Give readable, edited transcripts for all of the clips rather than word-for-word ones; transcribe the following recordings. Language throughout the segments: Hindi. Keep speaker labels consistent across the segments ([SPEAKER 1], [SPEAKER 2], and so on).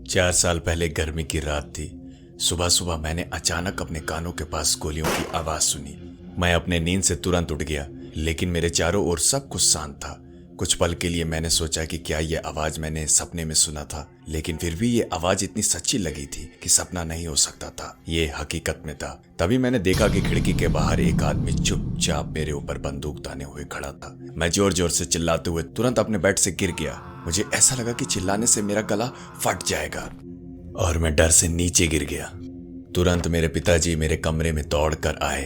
[SPEAKER 1] 4 साल पहले गर्मी की रात थी। सुबह सुबह मैंने अचानक अपने कानों के पास गोलियों की आवाज सुनी। मैं अपने नींद से तुरंत उठ गया, लेकिन मेरे चारों ओर सब कुछ शांत था। कुछ पल के लिए मैंने सोचा कि क्या ये आवाज मैंने सपने में सुना था, लेकिन फिर भी ये आवाज इतनी सच्ची लगी थी कि सपना नहीं हो सकता था, ये हकीकत में था। तभी मैंने देखा कि खिड़की के बाहर एक आदमी चुपचाप मेरे ऊपर बंदूक ताने हुए खड़ा था। मैं जोर जोर से चिल्लाते हुए तुरंत अपने बेड से गिर गया। मुझे ऐसा लगा कि चिल्लाने से मेरा गला फट जाएगा और मैं डर से नीचे गिर गया। तुरंत मेरे पिताजी मेरे कमरे में दौड़ कर आए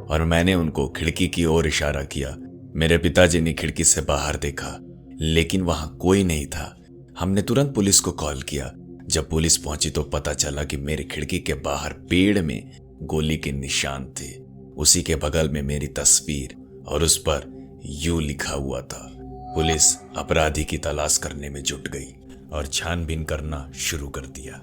[SPEAKER 1] और मैंने उनको खिड़की की ओर इशारा किया। मेरे पिताजी ने खिड़की से बाहर देखा, लेकिन वहां कोई नहीं था। हमने तुरंत पुलिस को कॉल किया। जब पुलिस पहुंची तो पता चला कि मेरी खिड़की के बाहर पेड़ में गोली के निशान थे। उसी के बगल में मेरी तस्वीर और उस पर यूं लिखा हुआ था। पुलिस अपराधी की तलाश करने में जुट गई और छानबीन करना शुरू कर दिया।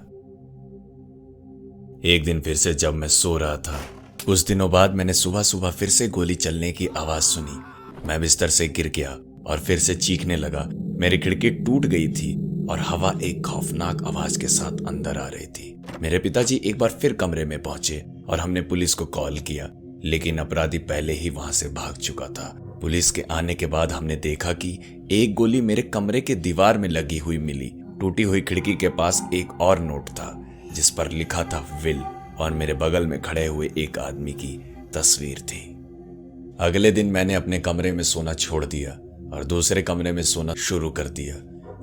[SPEAKER 1] एक दिन फिर से जब मैं सो रहा था, कुछ दिनों बाद मैंने सुबह सुबह फिर से गोली चलने की आवाज सुनी। मैं बिस्तर से गिर गया और फिर से चीखने लगा। मेरी खिड़की टूट गई थी और हवा एक खौफनाक आवाज के साथ अंदर आ रही थी। मेरे पिताजी एक बार फिर कमरे में पहुंचे और हमने पुलिस को कॉल किया, लेकिन अपराधी पहले ही वहां से भाग चुका था। पुलिस के आने के बाद हमने देखा कि एक गोली मेरे कमरे के दीवार में लगी हुई मिली। टूटी हुई खिड़की के पास एक और नोट था जिस पर लिखा था विल, और मेरे बगल में खड़े हुए एक आदमी की तस्वीर थी। अगले दिन मैंने अपने कमरे में सोना छोड़ दिया और दूसरे कमरे में सोना शुरू कर दिया।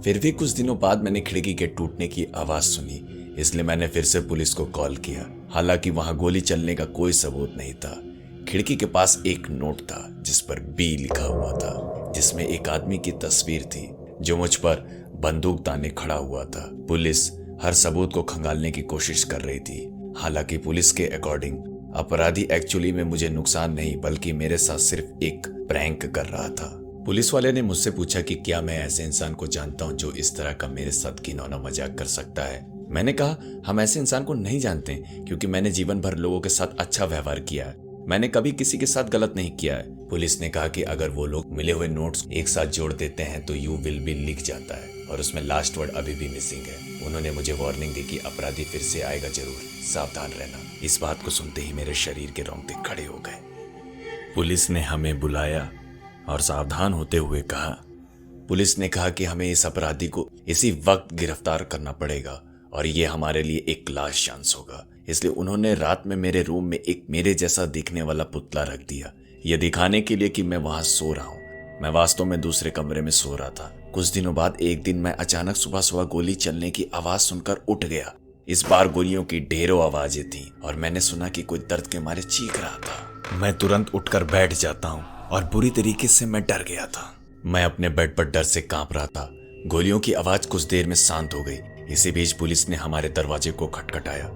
[SPEAKER 1] फिर भी कुछ दिनों बाद मैंने खिड़की के टूटने की आवाज सुनी, इसलिए मैंने फिर से पुलिस को कॉल किया। हालांकि वहां गोली चलने का कोई सबूत नहीं था। खिड़की के पास एक नोट था जिस पर बी लिखा हुआ था, जिसमें एक आदमी की तस्वीर थी जो मुझ पर बंदूक ताने खड़ा हुआ था। पुलिस हर सबूत को खंगालने की कोशिश कर रही थी। हालांकि पुलिस के अकॉर्डिंग अपराधी एक्चुअली में मुझे नुकसान नहीं बल्कि मेरे साथ सिर्फ एक प्रैंक कर रहा था। पुलिस वाले ने मुझसे पूछा कि क्या मैं ऐसे इंसान को जानता हूं जो इस तरह का मेरे साथ घिनौना मजाक कर सकता है। मैंने कहा, हम ऐसे इंसान को नहीं जानते क्योंकि मैंने जीवन भर लोगों के साथ अच्छा व्यवहार किया है। मैंने कभी किसी के साथ गलत नहीं किया है। पुलिस ने कहा कि अगर वो लोग मिले हुए नोट्स एक साथ जोड़ देते हैं तो यू विल बी लिख जाता है और उसमें लास्ट वर्ड अभी भी मिसिंग है। उन्होंने मुझे वार्निंग दी कि अपराधी फिर से आएगा जरूर, सावधान रहना। इस बात को सुनते ही मेरे शरीर के रोंगटे खड़े हो गए। पुलिस ने हमें बुलाया और सावधान होते हुए कहा। पुलिस ने कहा कि हमें इस अपराधी को इसी वक्त गिरफ्तार करना पड़ेगा और ये हमारे लिए एक लास्ट चांस होगा। इसलिए उन्होंने रात में मेरे रूम में एक मेरे जैसा दिखने वाला पुतला रख दिया, यह दिखाने के लिए कि मैं वहां सो रहा हूं। मैं वास्तव में दूसरे कमरे में सो रहा था। कुछ दिनों बाद एक दिन मैं अचानक सुबह सुबह गोली चलने की आवाज सुनकर उठ गया। इस बार गोलियों की ढेरों आवाजें थीं और मैंने सुना कि कोई दर्द के मारे चीख रहा था। मैं तुरंत उठकर बैठ जाता हूँ और बुरी तरीके से मैं डर गया था। मैं अपने बेड पर डर से कांप रहा था। गोलियों की आवाज कुछ देर में शांत हो गई। इसी बीच पुलिस ने हमारे दरवाजे को खटखटाया।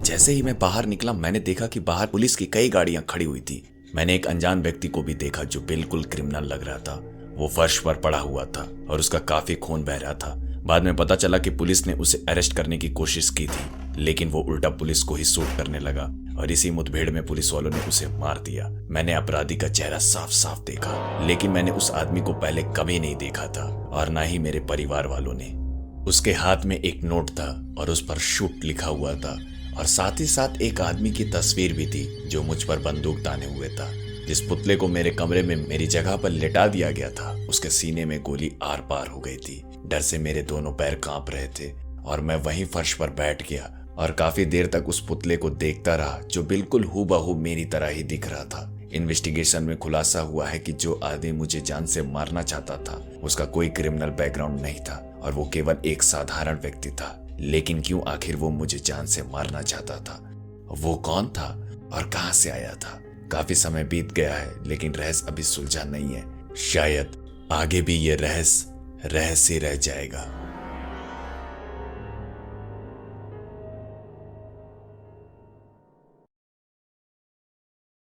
[SPEAKER 1] जैसे ही मैं बाहर निकला मैंने देखा कि बाहर पुलिस की कई गाड़ियां खड़ी हुई थी। मैंने एक अनजान व्यक्ति को भी देखा जो बिल्कुल क्रिमिनल लग रहा था। वो फर्श पर पड़ा हुआ था और उसका काफी खून बह रहा था। बाद में पता चला कि पुलिस ने उसे अरेस्ट करने की कोशिश की थी, लेकिन वो उल्टा पुलिस को ही शूट करने लगा और इसी मुठभेड़ में पुलिस वालों ने उसे मार दिया। मैंने अपराधी का चेहरा साफ साफ देखा, लेकिन मैंने उस आदमी को पहले कभी नहीं देखा था और ना ही मेरे परिवार वालों ने। उसके हाथ में एक नोट था और उस पर शूट लिखा हुआ था और साथ ही साथ एक आदमी की तस्वीर भी थी जो मुझ पर बंदूक ताने हुए था। जिस पुतले को मेरे कमरे में मेरी जगह पर लेटा दिया गया था उसके सीने में गोली आर पार हो गई थी। डर से मेरे दोनों पैर कांप रहे थे और मैं वहीं फर्श पर बैठ गया और काफी देर तक उस पुतले को देखता रहा जो बिल्कुल हूबहू मेरी तरह ही दिख रहा था। इन्वेस्टिगेशन में खुलासा हुआ है कि जो आदमी मुझे जान से मारना चाहता था उसका कोई क्रिमिनल बैकग्राउंड नहीं था और वो केवल एक साधारण व्यक्ति था। लेकिन क्यों आखिर वो मुझे जान से मारना चाहता था? वो कौन था और कहां से आया था? काफी समय बीत गया है लेकिन रहस्य अभी सुलझा नहीं है। शायद आगे भी ये रहस्य रह जाएगा।